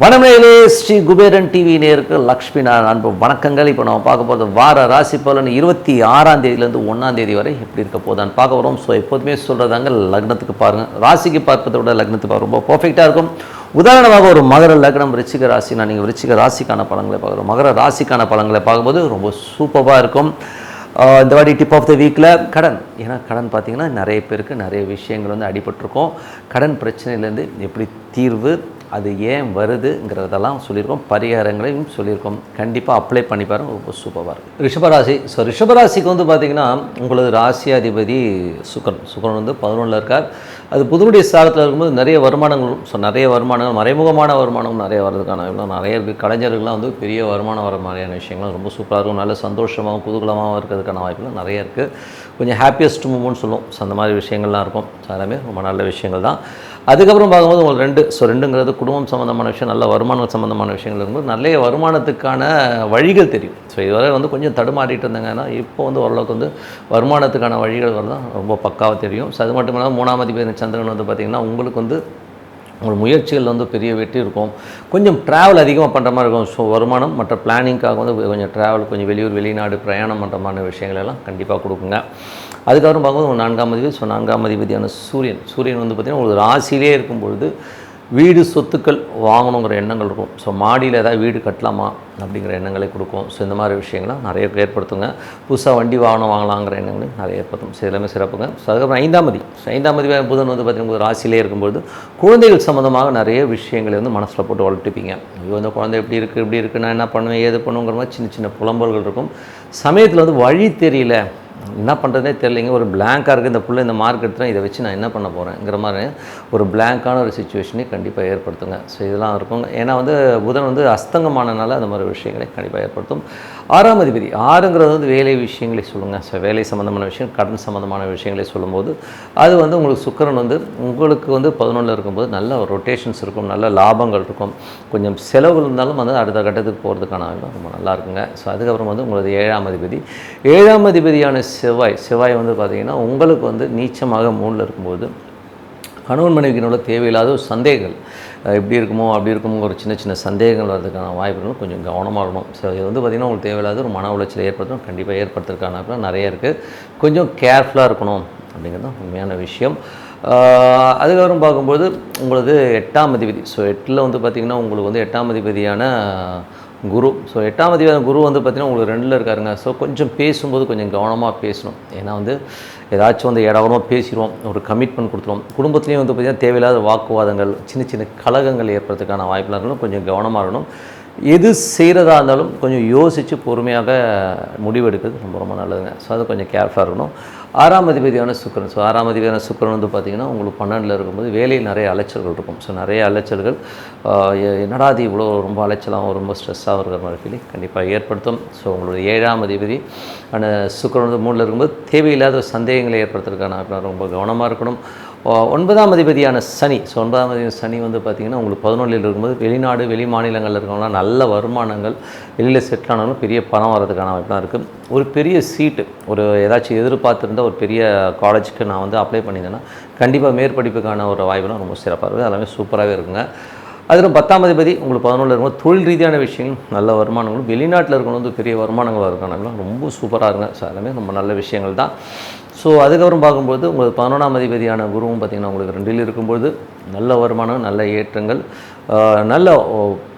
வணக்கம் ஸ்ரீ குபேரன் டிவி நேருக்கு லக்ஷ்மி அன்பு வணக்கங்கள். இப்போ நம்ம பார்க்க போகிறது வார ராசி பலன் 26ஆம் தேதியிலேருந்து 1ஆம் தேதி வரை எப்படி இருக்க போதான்னு பார்க்க போகிறோம். ஸோ எப்போதுமே சொல்கிறதாங்க, லக்னத்துக்கு பாருங்கள், ராசிக்கு பார்ப்பதை விட லக்னத்துக்கு பாருங்கள், ரொம்ப பர்ஃபெக்டாக இருக்கும். உதாரணமாக ஒரு மகர லக்னம் விருச்சிக ராசினா நீங்கள் விருச்சிக ராசிக்கான பலன்களை பார்க்குறோம். மகர ராசிக்கான பலன்களை பார்க்கும்போது ரொம்ப சூப்பராக இருக்கும். இந்த வாட்டி டிப் ஆஃப் த வீக்கில் கடன். ஏன்னா கடன் பார்த்திங்கன்னா நிறைய பேருக்கு நிறைய விஷயங்கள் வந்து அடிபட்டிருக்கோம். கடன் பிரச்சனையிலேருந்து எப்படி தீர்வு, அது ஏன் வருதுங்கிறதெல்லாம் சொல்லியிருக்கோம், பரிகாரங்களையும் சொல்லியிருக்கோம். கண்டிப்பாக அப்ளை பண்ணி பாருங்க, ரொம்ப சூப்பராக இருக்கும். ரிஷபராசி. ஸோ ரிஷபராசிக்கு வந்து பார்த்திங்கன்னா உங்களது ராசியாதிபதி சுக்கிரன் வந்து 11ல் இருக்கார். அது புதனுடைய ஸ்தானத்தில் இருக்கும்போது நிறைய வருமானங்கள், ஸோ நிறைய வருமானங்கள், மறைமுகமான வருமானம் நிறைய வர்றதுக்கான நிறைய இருக்குது. கலைஞர்கள்லாம் வந்து பெரிய வருமானம் வர மாதிரியான விஷயங்கள் ரொம்ப சூப்பராக இருக்கும். நல்ல சந்தோஷமாகவும் குதூகலமாகவும் இருக்கிறதுக்கான வாய்ப்புகள் நிறைய இருக்குது. கொஞ்சம் ஹாப்பியஸ்ட் மூமெண்ட்னு சொல்லுவோம். ஸோ அந்த மாதிரி விஷயங்கள்லாம் இருக்கும். ஸோ எல்லாமே ரொம்ப நல்ல விஷயங்கள் தான். அதுக்கப்புறம் பார்க்கும்போது உங்களுக்கு ரெண்டுங்கிறது குடும்பம் சம்மந்தமான விஷயம், நல்ல வருமானம் சம்மந்தமான விஷயங்கள் இருக்கும்போது நிறைய வருமானத்துக்கான வழிகள் தெரியும். ஸோ இதுவரை வந்து கொஞ்சம் தடுமாறிட்டு இருந்தாங்கன்னா இப்போ வந்து ஓரளவுக்கு வந்து வருமானத்துக்கான வழிகள் வரதான் ரொம்ப பக்காவாக தெரியும். ஸோ அது மட்டும் இல்லாமல் 3ஆம் அதிபதி சந்திரன் வந்து பார்த்திங்கன்னா உங்களுக்கு வந்து உங்கள் முயற்சிகள் வந்து பெரிய வெற்றி இருக்கும். கொஞ்சம் ட்ராவல் அதிகமாக பண்ணுற மாதிரி இருக்கும். ஸோ வருமானம் மற்ற பிளானிங்காக வந்து கொஞ்சம் ட்ராவல், கொஞ்சம் வெளியூர் வெளிநாடு பிரயாணம் பண்ணுற மாதிரி விஷயங்கள் எல்லாம் கண்டிப்பாக கொடுக்குங்க. அதுக்கப்புறம் பார்க்கும்போது 4ஆம் அதிபதி, ஸோ 4ஆம் அதிபதியான சூரியன் வந்து பார்த்திங்கன்னா உங்களுக்கு ராசியிலே இருக்கும்பொழுது வீடு சொத்துக்கள் வாங்கணுங்கிற எண்ணங்கள் இருக்கும். ஸோ மாடியில் ஏதாவது வீடு கட்டலாமா அப்படிங்கிற எண்ணங்களை கொடுக்கும். ஸோ இந்த மாதிரி விஷயங்கள்லாம் நிறைய ஏற்படுத்துங்க. புதுசாக வண்டி வாங்கலாங்கிற எண்ணங்களையும் நிறைய ஏற்படுத்தும். ஸோ எல்லாமே சிறப்புங்க. ஸோ அதுக்கப்புறம் 5ஆம் அதிபதி புதன் வந்து பார்த்திங்கன்னா ராசியிலே இருக்கும்போது குழந்தைகள் சம்மந்தமாக நிறைய விஷயங்களை வந்து மனசில் போட்டு வளர்த்துப்பீங்க. ஐயோ இந்த குழந்தை எப்படி இருக்குது நான் என்ன பண்ணுவேன், ஏது பண்ணுங்கிற மாதிரி சின்ன சின்ன புலம்பல்கள் இருக்கும். சமயத்தில் வந்து வழி தெரியல, என்ன பண்ணுறதே தெரியலைங்க, ஒரு பிளாங்காக இருக்குது, இந்த பிள்ளை இந்த மார்க் எடுத்துகிறேன், இதை வச்சு நான் என்ன பண்ண போகிறேங்கிற மாதிரி ஒரு பிளாங்கான ஒரு சுச்சுவேஷனே கண்டிப்பாக ஏற்படுத்துங்க. ஸோ இதெல்லாம் இருக்குங்க. ஏன்னா வந்து புதன் வந்து அஸ்தங்கமானனால அந்த மாதிரி விஷயங்களை கண்டிப்பாக ஏற்படுத்தும். 6ஆம் அதிபதி, 6ங்கிறது வந்து வேலை விஷயங்களை சொல்லுங்கள். ஸோ வேலை சம்மந்தமான விஷயம், கடன் சம்மந்தமான விஷயங்களை சொல்லும்போது அது வந்து உங்களுக்கு சுக்கிரன் வந்து உங்களுக்கு வந்து 11ல் இருக்கும்போது நல்ல ரொட்டேஷன்ஸ் இருக்கும், நல்ல லாபங்கள் இருக்கும். கொஞ்சம் செலவுகள் இருந்தாலும் வந்து அடுத்த கட்டத்துக்கு போகிறதுக்கான ரொம்ப நல்லா இருக்குங்க. ஸோ அதுக்கப்புறம் வந்து உங்களுக்கு 7ஆம் அதிபதியான செவ்வாய் வந்து பார்த்திங்கன்னா உங்களுக்கு வந்து நீச்சமாக 3ல் இருக்கும்போது கணவன் மனைவிக்கு உள்ள தேவையில்லாத ஒரு சந்தேகங்கள், எப்படி இருக்குமோ அப்படி இருக்குமோ ஒரு சின்ன சின்ன சந்தேகங்கள் வர்றதுக்கான வாய்ப்புகளும் கொஞ்சம் கவனமாக இருக்கணும். ஸோ இது வந்து பார்த்திங்கன்னா உங்களுக்கு தேவையில்லாத ஒரு மன உளைச்சல் ஏற்படுத்தும், கண்டிப்பாக ஏற்படுத்துறதுக்கான நிறைய இருக்குது. கொஞ்சம் கேர்ஃபுல்லாக இருக்கணும் அப்படிங்கிறது தான் உண்மையான விஷயம். அதுக்கப்புறம் பார்க்கும்போது உங்களுக்கு 8ஆம் அதிபதி, ஸோ 8ல் வந்து பார்த்திங்கன்னா உங்களுக்கு வந்து 8ஆம் அதிபதியான குரு. ஸோ 8ஆம் அதிபதியான குரு வந்து பார்த்திங்கன்னா உங்களுக்கு 2ல் இருக்காருங்க. ஸோ கொஞ்சம் பேசும்போது கொஞ்சம் கவனமாக பேசணும். ஏன்னா வந்து ஏதாச்சும் வந்து ஏடாவரமாக பேசிடுவோம், ஒரு கமிட்மெண்ட் கொடுத்துருவோம். குடும்பத்துலேயும் வந்து பார்த்திங்கன்னா தேவையில்லாத வாக்குவாதங்கள், சின்ன சின்ன கலகங்கள் ஏற்படுறதுக்கான வாய்ப்புலாம் இருக்கணும். கொஞ்சம் கவனமாக இருக்கணும். எது செய்கிறதா இருந்தாலும் கொஞ்சம் யோசித்து பொறுமையாக முடிவெடுக்கிறது ரொம்ப ரொம்ப நல்லதுங்க. ஸோ அது கொஞ்சம் கேர்ஃபுல்லாக இருக்கணும். 6ஆம் அதிபதியான சுக்கிரன். ஸோ 6ஆம் அதிபதியான சுக்கிரன் வந்து பார்த்திங்கன்னா உங்களுக்கு 12ல் இருக்கும்போது வேலையில் நிறைய அலைச்சல்கள் இருக்கும். ஸோ நிறைய அலைச்சல்கள், என்னடா அது இவ்வளோ ரொம்ப அலைச்சலாகவும் ரொம்ப ஸ்ட்ரெஸ்ஸாக இருக்கிற மாதிரி ஃபீலிங் கண்டிப்பாக ஏற்படுத்தும். ஸோ உங்களுடைய 7ஆம் அதிபதி அந்த சுக்கிரன் வந்து 3ல் இருக்கும்போது தேவையில்லாத சந்தேகங்களை ஏற்படுத்துறதுக்கான ரொம்ப கவனமாக இருக்கணும். 9ஆம் அதிபதியான சனி. ஸோ 9ஆம் அதிபதி சனி வந்து பார்த்திங்கன்னா உங்களுக்கு 11ல் இருக்கும்போது வெளிநாடு வெளி மாநிலங்களில் இருக்கவங்களாம் நல்ல வருமானங்கள், வெளியில் செட்டில் ஆனாலும் பெரிய பணம் வர்றதுக்கான வாய்ப்புலாம் இருக்குது. ஒரு பெரிய சீட்டு, ஒரு ஏதாச்சும் எதிர்பார்த்துருந்த ஒரு பெரிய காலேஜுக்கு நான் வந்து அப்ளை பண்ணியிருந்தேன்னா கண்டிப்பாக மேற்படிப்புக்கான ஒரு வாய்ப்புலாம் ரொம்ப சிறப்பாக இருக்குது. எல்லாமே சூப்பராகவே இருக்குங்க. அதில் 10ஆம் அதிபதி உங்களுக்கு 11ல் இருக்கும்போது தொழில் ரீதியான விஷயங்கள், நல்ல வருமானங்களும், வெளிநாட்டில் இருக்கணும் வந்து பெரிய வருமானங்கள் இருக்கானாங்களும் ரொம்ப சூப்பராக இருங்க. ஸோ எல்லாமே ரொம்ப நல்ல விஷயங்கள் தான். ஸோ அதுக்கப்புறம் பார்க்கும்போது உங்களுக்கு 11ஆம் அதிபதியான குருவும் பார்த்திங்கன்னா உங்களுக்கு 2ல் இருக்கும்போது நல்ல வருமானம், நல்ல ஏற்றங்கள், நல்ல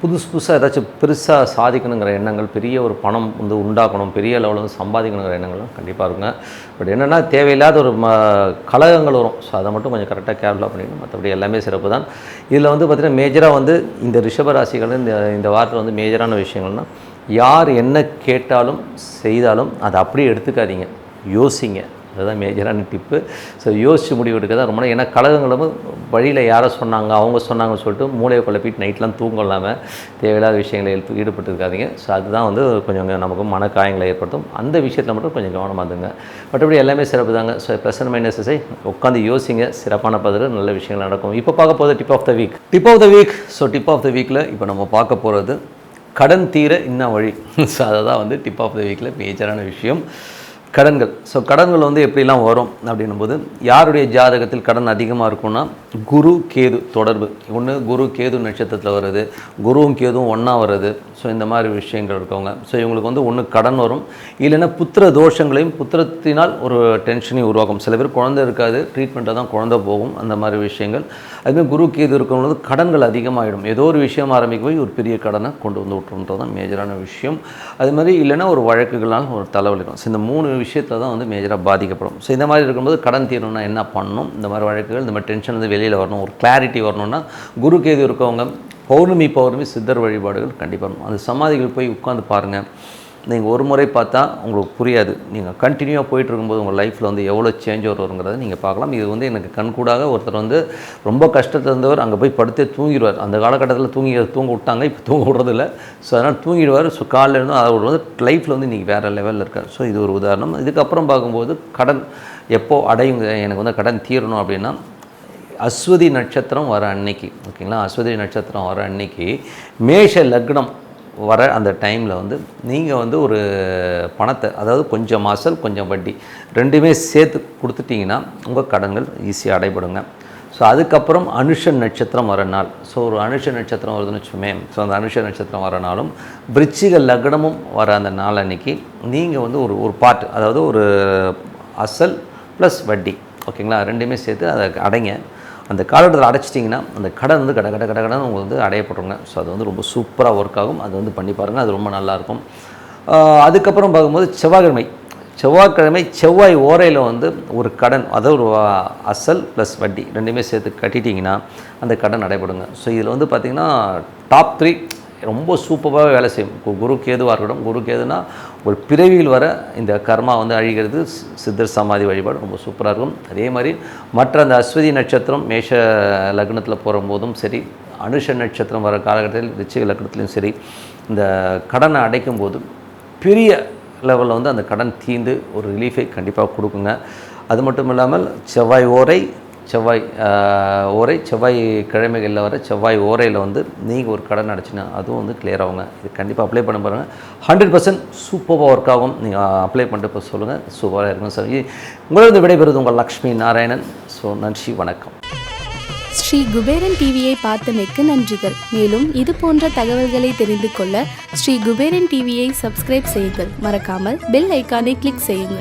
புதுசாக ஏதாச்சும் பெருசாக சாதிக்கணுங்கிற எண்ணங்கள், பெரிய ஒரு பணம் வந்து உண்டாக்கணும், பெரிய லெவலில் வந்து சம்பாதிக்கணுங்கிற எண்ணங்கள்லாம் கண்டிப்பாக இருக்குங்க. பட் என்னென்னா தேவையில்லாத ஒரு கலகங்கள் வரும். ஸோ அதை மட்டும் கொஞ்சம் கரெக்டாக கேர்ஃபுல்லாக பண்ணிக்கணும். மற்றபடி எல்லாமே சிறப்பு தான். இதில் வந்து பார்த்திங்கன்னா மேஜராக வந்து இந்த ரிஷபராசிகள் இந்த வாரத்தில் வந்து மேஜரான விஷயங்கள்னால் யார் என்ன கேட்டாலும் செய்தாலும் அதை அப்படியே எடுத்துக்காதீங்க, யோசிங்க. அதுதான் மேஜரான டிப்பு. ஸோ யோசித்து முடிவு எடுக்க தான் ரொம்ப. ஏன்னா கழகங்களும் வழியில் யாரை சொன்னாங்க அவங்க சொன்னாங்கன்னு சொல்லிட்டு மூளையை குழப்பிட்டு நைட்லாம் தூங்க இல்லாமல் தேவையில்லாத விஷயங்களை ஈடுபட்டு இருக்காதிங்க. ஸோ அதுதான் வந்து கொஞ்சம் நமக்கு மனக்காயங்களை ஏற்படுத்தும். அந்த விஷயத்தில் மட்டும் கொஞ்சம் கவனமாக இருந்துங்க. மற்றபடி எல்லாமே சிறப்பு தாங்க. ஸோ ப்ளஸ் அண்ட் மைனஸை உட்காந்து யோசிங்க, சிறப்பான பதில் நல்ல விஷயங்கள் நடக்கும். இப்போ பார்க்க போகிறது tip of the week. So tip of the வீக்கில் இப்போ நம்ம பார்க்க போகிறது கடன் தீர இன்னும் வழி. ஸோ அதை தான் வந்து டிப் ஆஃப் த வீக்கில் மேஜரான விஷயம். கடன்கள். ஸோ கடன்கள் வந்து எப்படிலாம் வரும் அப்படின்னும்போது, யாருடைய ஜாதகத்தில் கடன் அதிகமாக இருக்கும்னா குரு கேது தொடர்பு. ஒன்று குரு கேது நட்சத்திரத்தில் வருது, குருவும் கேதுவும் ஒன்றா வருது. ஸோ இந்த மாதிரி விஷயங்கள் இருக்கவங்க, ஸோ இவங்களுக்கு வந்து ஒன்று கடன் வரும், இல்லைன்னா புத்திர தோஷங்களையும் புத்திரத்தினால் ஒரு டென்ஷனையும் உருவாக்கும். சில பேர் குழந்தை இருக்காது, ட்ரீட்மெண்ட்டில் தான் குழந்தை போகும், அந்த மாதிரி விஷயங்கள். அதுமாதிரி குரு கேது இருக்கவங்களுக்கு கடன்கள் அதிகமாகிடும். ஏதோ ஒரு விஷயம் ஆரம்பிக்க போய் ஒரு பெரிய கடனை கொண்டு வந்து விட்டுருன்றது தான் மேஜரான விஷயம். அது மாதிரி இல்லைன்னா ஒரு வழக்குகளால் ஒரு தலைவலிக்கும். ஸோ இந்த 3 விஷயத்தில் தான் வந்து மேஜராக பாதிக்கப்படும். ஸோ இந்த மாதிரி இருக்கும்போது கடன் தீரணும்னா என்ன பண்ணணும், இந்த மாதிரி வழக்குகள், இந்த மாதிரி டென்ஷன் வந்து வெளியில் வரணும், ஒரு கிளாரிட்டி வரணும்னா குரு கேது இருக்கவங்க பௌர்ணமி சித்தர் வழிபாடுகள் கண்டிப்பாக. அந்த சமாதிகள் போய் உட்காந்து பாருங்கள். நீங்கள் ஒரு முறை பார்த்தா உங்களுக்கு புரியாது, நீங்கள் கண்டினியூவாக போயிட்டு இருக்கும்போது உங்கள் லைஃப்பில் வந்து எவ்வளோ சேஞ்ச் வருங்கிறத நீங்கள் பார்க்கலாம். இது வந்து எனக்கு கண்கூடாக ஒருத்தர் வந்து ரொம்ப கஷ்டத்தில் இருந்தவர் அங்கே போய் படுத்தே தூங்கிடுவார். அந்த காலகட்டத்தில் தூங்க விட்டாங்க, இப்போ தூங்க விடுறதில்ல. ஸோ அதனால் தூங்கிடுவார். ஸோ காலையில் இருந்து அவர் வந்து லைஃப்பில் வந்து இன்றைக்கி வேறு லெவலில் இருக்கார். ஸோ இது ஒரு உதாரணம். இதுக்கப்புறம் பார்க்கும்போது கடன் எப்போ அடையுங்க, எனக்கு வந்து கடன் தீரணும் அப்படின்னா அஸ்வதி நட்சத்திரம் வர அன்னைக்கு, ஓகேங்களா, அஸ்வதி நட்சத்திரம் வர அன்னைக்கு மேஷ லக்னம் வர அந்த டைமில் வந்து நீங்கள் வந்து ஒரு பணத்தை, அதாவது கொஞ்சம் அசல் கொஞ்சம் வட்டி ரெண்டுமே சேர்த்து கொடுத்துட்டிங்கன்னா உங்கள் கடன்கள் ஈஸியாக அடைபடுங்க. ஸோ அதுக்கப்புறம் அனுஷ நட்சத்திரம் வர நாள். ஸோ ஒரு அனுஷ நட்சத்திரம் வருதுன்னு வச்சுமே, ஸோ அந்த அனுஷ நட்சத்திரம் வர நாளும் விருச்சிக லக்னமும் வர அந்த நாள் அன்றைக்கி நீங்கள் வந்து ஒரு பார்ட், அதாவது ஒரு அசல் ப்ளஸ் வட்டி, ஓகேங்களா, ரெண்டுமே சேர்த்து அதை அடைங்க. அந்த காலகட்டத்தில் அடைச்சிட்டிங்கன்னா அந்த கடன் வந்து கடன் உங்களுக்கு வந்து அடையப்படுங்க. ஸோ அது வந்து ரொம்ப சூப்பராக ஒர்க் ஆகும். அது வந்து பண்ணி பாருங்கள், அது ரொம்ப நல்லாயிருக்கும். அதுக்கப்புறம் பார்க்கும்போது செவ்வாய்க்கிழமை செவ்வாய் ஓரையில் வந்து ஒரு கடன், அதாவது ஒரு அசல் ப்ளஸ் வட்டி ரெண்டுமே சேர்த்து கட்டிட்டிங்கன்னா அந்த கடன் அடைபடுங்க. ஸோ இதில் வந்து பார்த்திங்கன்னா டாப் 3 ரொம்ப சூப்பராக வேலை செய்யும். குரு கேதுவாக இருக்கட்டும். குரு கேதுனா ஒரு பிறவியில் வர இந்த கர்மா வந்து அழிகிறது. சித்தர் சமாதி வழிபாடு ரொம்ப சூப்பராக இருக்கும். அதே மாதிரி மற்ற அந்த அஸ்வதி நட்சத்திரம் மேஷ லக்னத்தில் போகும்போதும் சரி, அனுஷ நட்சத்திரம் வர காலகட்டத்தில் விருச்சிக லக்னத்துலையும் சரி, இந்த கடனை அடைக்கும் போது பெரிய லெவலில் வந்து அந்த கடன் தீர்ந்து ஒரு ரிலீஃபை கண்டிப்பாக கொடுக்குங்க. அது மட்டும் இல்லாமல் செவ்வாய் கிழமைகளில் வர செவ்வாய் ஓரையில் வந்து நீங்கள் ஒரு கடன் அடைச்சினா அதுவும் வந்து கிளியர் ஆகுங்க. இது கண்டிப்பாக அப்ளை பண்ண பாருங்கள். 100% சூப்பராக ஒர்க் ஆகும். நீங்கள் அப்ளை பண்ணிட்டு இப்போ சொல்லுங்கள், சூப்பராக இருக்கும். சார் உங்களது விடைபெறுவது உங்கள் லக்ஷ்மி நாராயணன். ஸோ நன்றி, வணக்கம். ஸ்ரீ குபேரன் டிவியை பார்த்தமைக்கு நன்றிகள். மேலும் இது போன்ற தகவல்களை தெரிந்து கொள்ள ஸ்ரீ குபேரன் டிவியை சப்ஸ்கிரைப் செய்யுங்கள். மறக்காமல் பெல் ஐக்கானை கிளிக் செய்யுங்கள்.